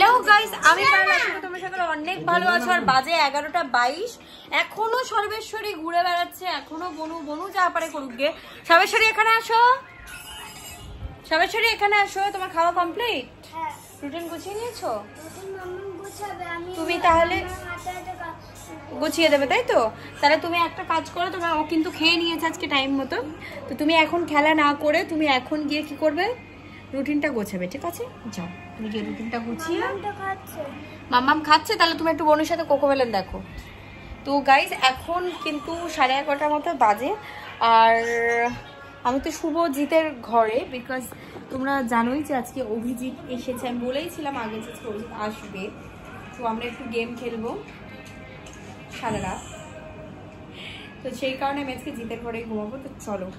Hello guys, আমি তোমার সঙ্গে অনেক ভালো আছো। আর বাজে 11:22, এখনো সর্বেশ্বরী ঘুরে বেড়াচ্ছে, এখনো বনু যা পারে করুক গে। সর্বেশ্বরী এখানে আসো, সর্বেশ্বরী এখানে আসো। তোমার খাওয়া কমপ্লিট? রুটিন গুছিয়ে নিয়েছো? তুমি তাহলে গুছিয়ে দেবে, তাই তো? তাহলে তুমি একটা কাজ করো, তোমার ও কিন্তু খেয়ে নিয়েছে আজকে টাইম মতো, তো তুমি এখন খেলা না করে তুমি এখন গিয়ে কি করবে, রুটিনটা গোছাবে, ঠিক আছে? যাও তুমি গিয়ে রুটিনটা গুছিয়ে। মাম্মাম খাচ্ছে, তাহলে তুমি একটু বোনের সাথে কোকোমেলন দেখো। তো গাইজ এখন কিন্তু 11:30 মতো বাজে, আর আমি তো শুভজিতের ঘরে, বিকজ তোমরা জানোই যে আজকে অভিজিৎ এসেছে। আমি বলেইছিলাম আগে যে অভিজিৎ আসবে, তো আমরা একটু গেম খেলবো সারা রাত, তো সেই কারণে আমি আজকে জিতের ঘরে ঘুমাবো। তো চলো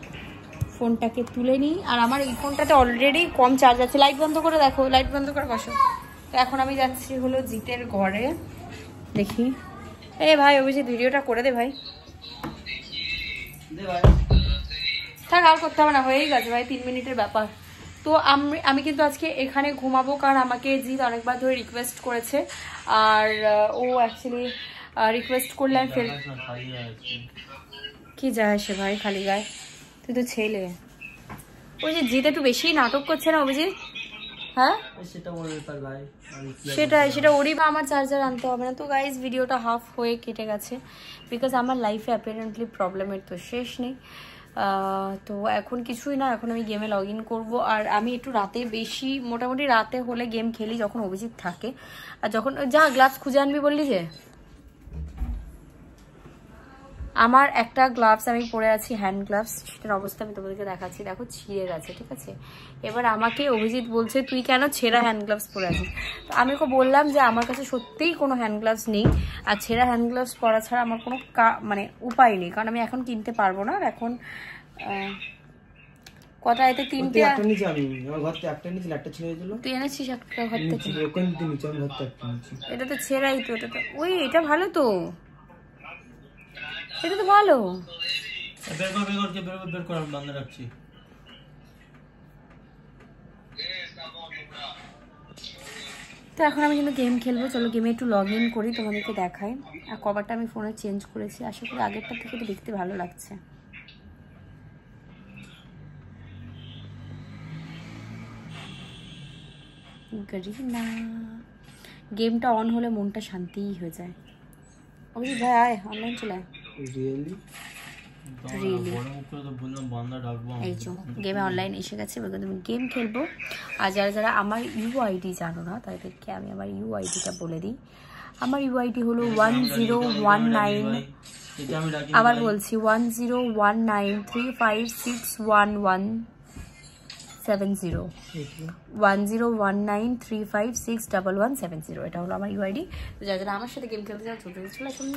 ফোনটাকে তুলে নিই। আর আমার এই ফোনটাতে অলরেডি কম চার্জ আছে। লাইট বন্ধ করে দেখো, লাইট বন্ধ করে বসো। তো এখন আমি যাচ্ছি হলো জিতের ঘরে, দেখি। এ ভাই অভিজিৎ ভিডিওটা করে দে ভাই। থাক, আর করতে হবে না, হয়েই গেছে ভাই, 3 মিনিটের ব্যাপার। তো আমি কিন্তু আজকে এখানে ঘুমাবো, কারণ আমাকে জিৎ অনেকবার ধরে রিকোয়েস্ট করেছে। আর ও অ্যাকচুয়ালি রিকোয়েস্ট করলে আমি ফের কি যায় আসে ভাই, খালি গায়ে। তুই তো ছেলে। ওই যে জিৎ একটু বেশি নাটক করছে না অভিজিৎ? হ্যাঁ সেটা ওরই বা আমার চার্জার আনতে হবে না। তো গাইজ ভিডিওটা হাফ হয়ে কেটে গেছে, বিকজ আমার লাইফে অ্যাপারেন্টলি প্রবলেমের তো শেষ নেই। তো এখন কিছুই না, এখন আমি গেমে লগ ইন করবো। আর আমি একটু রাতে বেশি, মোটামুটি রাতে হলে গেম খেলি যখন অভিজিৎ থাকে। আর যখন যা গ্লাভস খুঁজে আনবি বললি যে, আমার একটা গ্লাভস আমি পরে আছি, হ্যান্ড গ্লাভস, সেটার অবস্থা আমি তোমাদেরকে দেখাচ্ছি। দেখো ছিঁড়ে গেছে, ঠিক আছে? এবার আমাকে অভিজিৎ বলছে তুই কেন ছেঁড়া হ্যান্ড গ্লাভস পরে আছিস। তো আমি ওকে বললাম যে আমার কাছে সত্যিই কোনো হ্যান্ড গ্লাভস নেই, আর ছেঁড়া হ্যান্ড গ্লাভস পরা ছাড়া আমার কোনো মানে উপায় নেই, কারণ আমি এখন কিনতে পারবো না। আর এখন কটা এতে 3টে, তুই এনেছিস একটা ঘর থেকে? এটা তো ছেঁড়াই তো, এটা তো ওই, এটা ভালো তো, এটা তো ভালো। তো এখন আমি কিন্তু গেম খেলবো, চলো গেমে একটু লগ ইন করি, তোমাদেরকে দেখাই। আর কভারটা আমি ফোনে চেঞ্জ করেছি, আশা করি আগেরটা থেকে তো দেখতে ভালো লাগছে। গরিনা গেমটা অন হলে মনটা শান্তিই হয়ে যায়। অভিজিৎ ভাই আয়, অনলাইন চলে আয়। এই যে গেমে অনলাইন এসে গেছে, তুমি গেম খেলবো। আর যারা আমার ইউআইডি জানো না, তাদেরকে আমি আমার ইউআইডিটা বলে দিই। আমার ইউআইডি হলো 1019, আবার বলছি 101935611170, 101935611170, এটা হলো আমার ইউআইডি। তো যারা আমার সাথে গেম খেলতে চাও চলে আসুন।